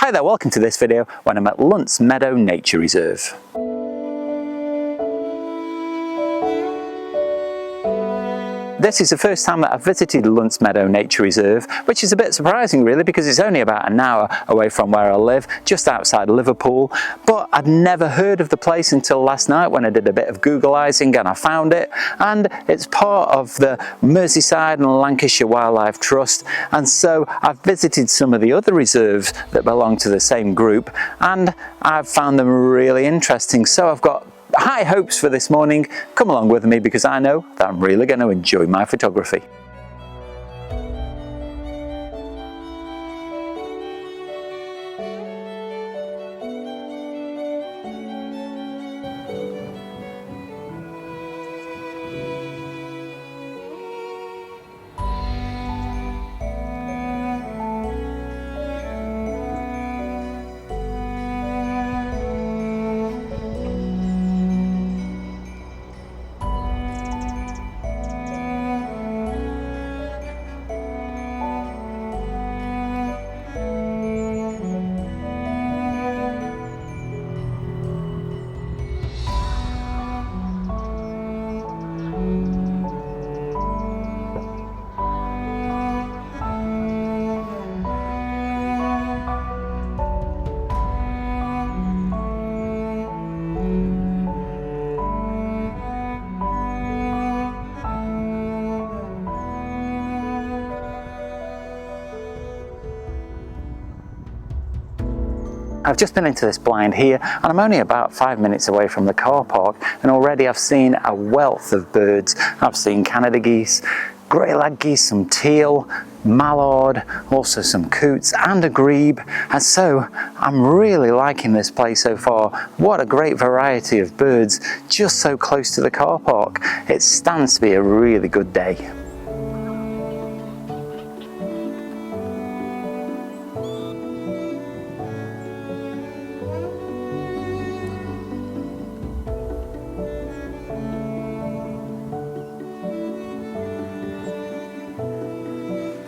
Hi there, welcome to this video when I'm at Lunt Meadows Nature Reserve. This is the first time that I've visited Lunt Meadows Nature Reserve, which is a bit surprising really because it's only about an hour away from where I live, just outside Liverpool. But I'd never heard of the place until last night when I did a bit of Googleizing and I found it. And it's part of the Merseyside and Lancashire Wildlife Trust. And so I've visited some of the other reserves that belong to the same group and I've found them really interesting. So I've got high hopes for this morning. Come along with me because I know that I'm really going to enjoy my photography. I've just been into this blind here and I'm only about 5 minutes away from the car park, and already I've seen a wealth of birds. I've seen Canada geese, grey lag geese, some teal, mallard, also some coots and a grebe, and so I'm really liking this place so far. What a great variety of birds just so close to the car park. It stands to be a really good day.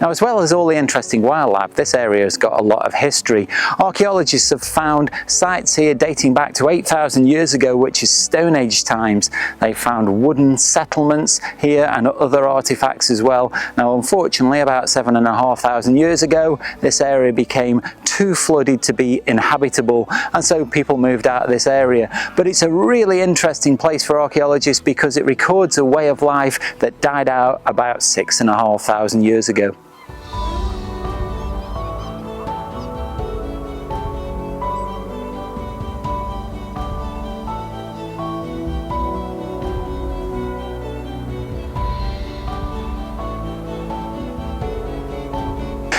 Now, as well as all the interesting wildlife, this area has got a lot of history. Archaeologists have found sites here dating back to 8,000 years ago, which is Stone Age times. They found wooden settlements here and other artifacts as well. Now, unfortunately, about 7,500 years ago, this area became too flooded to be inhabitable, and so people moved out of this area. But it's a really interesting place for archaeologists because it records a way of life that died out about 6,500 years ago.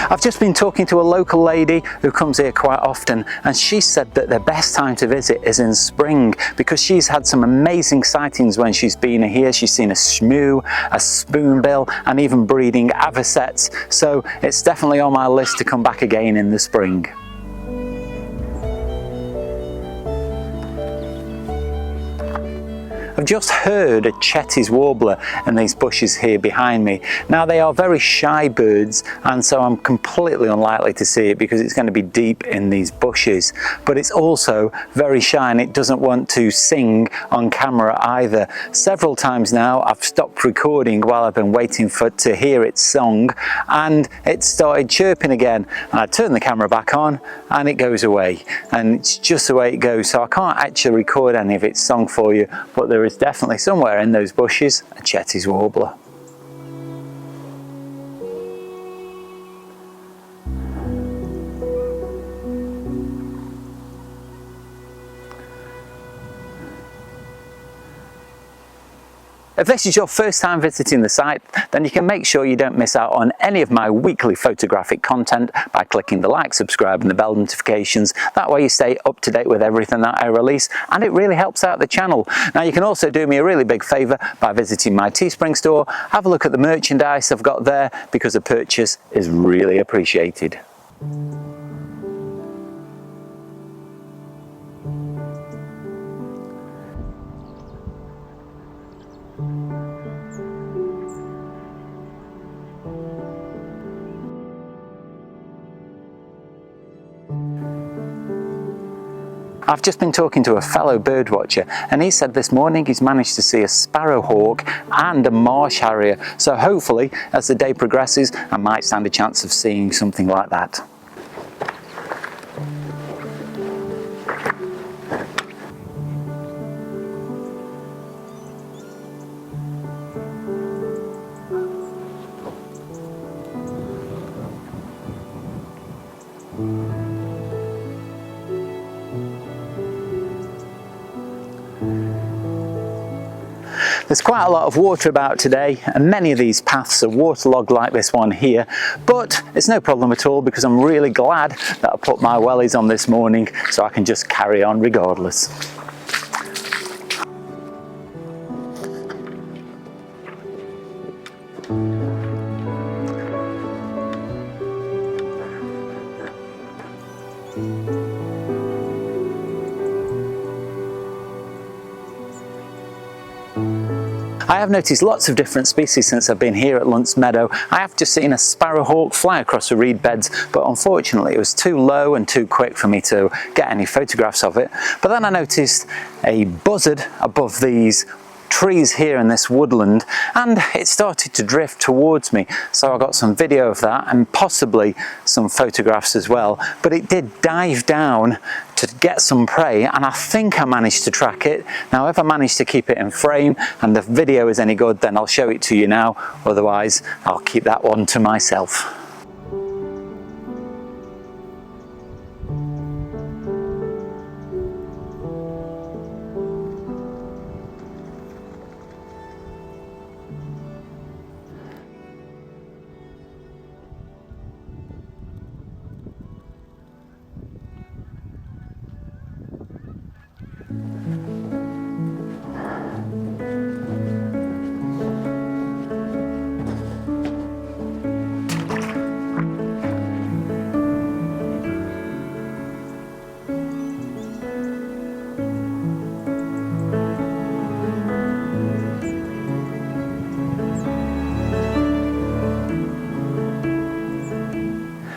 I've just been talking to a local lady who comes here quite often, and she said that the best time to visit is in spring because she's had some amazing sightings when she's been here. She's seen a shmoo, a spoonbill, and even breeding avocets. So it's definitely on my list to come back again in the spring. I've just heard a Chetty's warbler in these bushes here behind me. Now, they are very shy birds, and so I'm completely unlikely to see it because it's going to be deep in these bushes. But it's also very shy and it doesn't want to sing on camera either. Several times now I've stopped recording while I've been waiting to hear its song, and it started chirping again. And I turn the camera back on and it goes away, and it's just the way it goes. So I can't actually record any of its song for you, but there is definitely somewhere in those bushes a Chetty's warbler. If this is your first time visiting the site, then you can make sure you don't miss out on any of my weekly photographic content by clicking the like, subscribe and the bell notifications. That way you stay up to date with everything that I release, and it really helps out the channel. Now, you can also do me a really big favour by visiting my Teespring store. Have a look at the merchandise I've got there because a purchase is really appreciated. I've just been talking to a fellow birdwatcher and he said this morning he's managed to see a sparrowhawk and a marsh harrier. So hopefully as the day progresses I might stand a chance of seeing something like that. There's quite a lot of water about today and many of these paths are waterlogged like this one here, but it's no problem at all because I'm really glad that I put my wellies on this morning so I can just carry on regardless. I have noticed lots of different species since I've been here at Lunt Meadow. I have just seen a sparrowhawk fly across the reed beds, but unfortunately it was too low and too quick for me to get any photographs of it. But then I noticed a buzzard above these trees here in this woodland and it started to drift towards me, so I got some video of that and possibly some photographs as well. But it did dive down to get some prey and I think I managed to track it. Now if I manage to keep it in frame and the video is any good then I'll show it to you now, otherwise I'll keep that one to myself.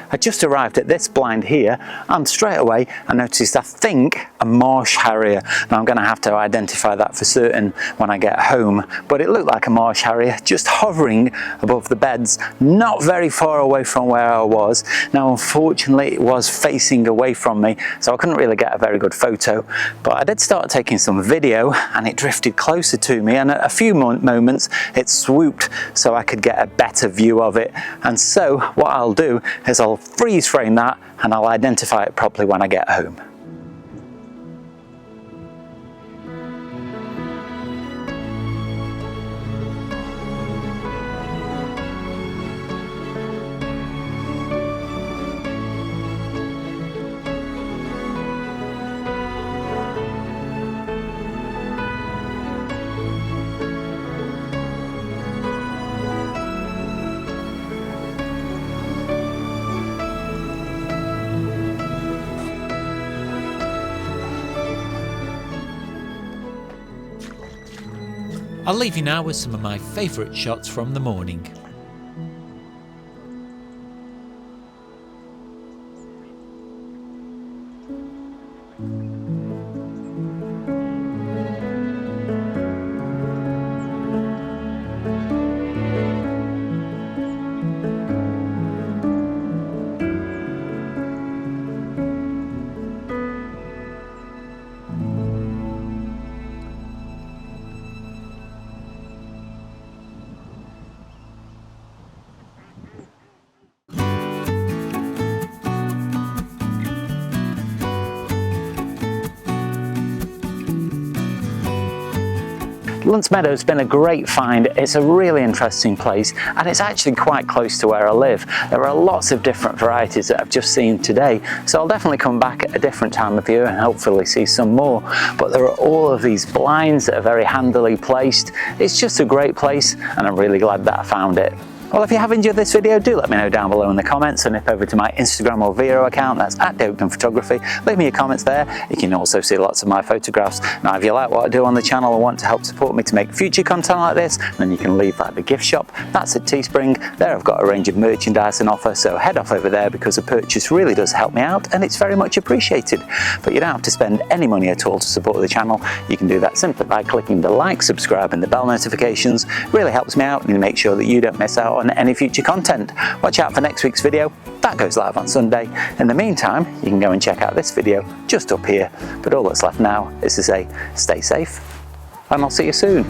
I just arrived at this blind here and straight away I noticed, I think, a marsh harrier. Now I'm going to have to identify that for certain when I get home, but it looked like a marsh harrier just hovering above the beds, not very far away from where I was. Now unfortunately it was facing away from me, so I couldn't really get a very good photo, but I did start taking some video and it drifted closer to me, and at a few moments it swooped so I could get a better view of it. And so what I'll do is I'll freeze frame that and I'll identify it properly when I get home. I'll leave you now with some of my favourite shots from the morning. Lunt Meadows has been a great find. It's a really interesting place and it's actually quite close to where I live. There are lots of different varieties that I've just seen today, so I'll definitely come back at a different time of year and hopefully see some more. But there are all of these blinds that are very handily placed. It's just a great place and I'm really glad that I found it. Well, if you have enjoyed this video, do let me know down below in the comments, and nip over to my Instagram or Vero account, that's @Oakden Photography. Leave me your comments there. You can also see lots of my photographs. Now, if you like what I do on the channel and want to help support me to make future content like this, then you can leave like the gift shop. That's at Teespring. There I've got a range of merchandise and offer, so head off over there because a purchase really does help me out and it's very much appreciated. But you don't have to spend any money at all to support the channel. You can do that simply by clicking the like, subscribe and the bell notifications. It really helps me out and make sure that you don't miss out on any future content. Watch out for next week's video. That goes live on Sunday. In the meantime, you can go and check out this video just up here. But all that's left now is to say, stay safe and I'll see you soon.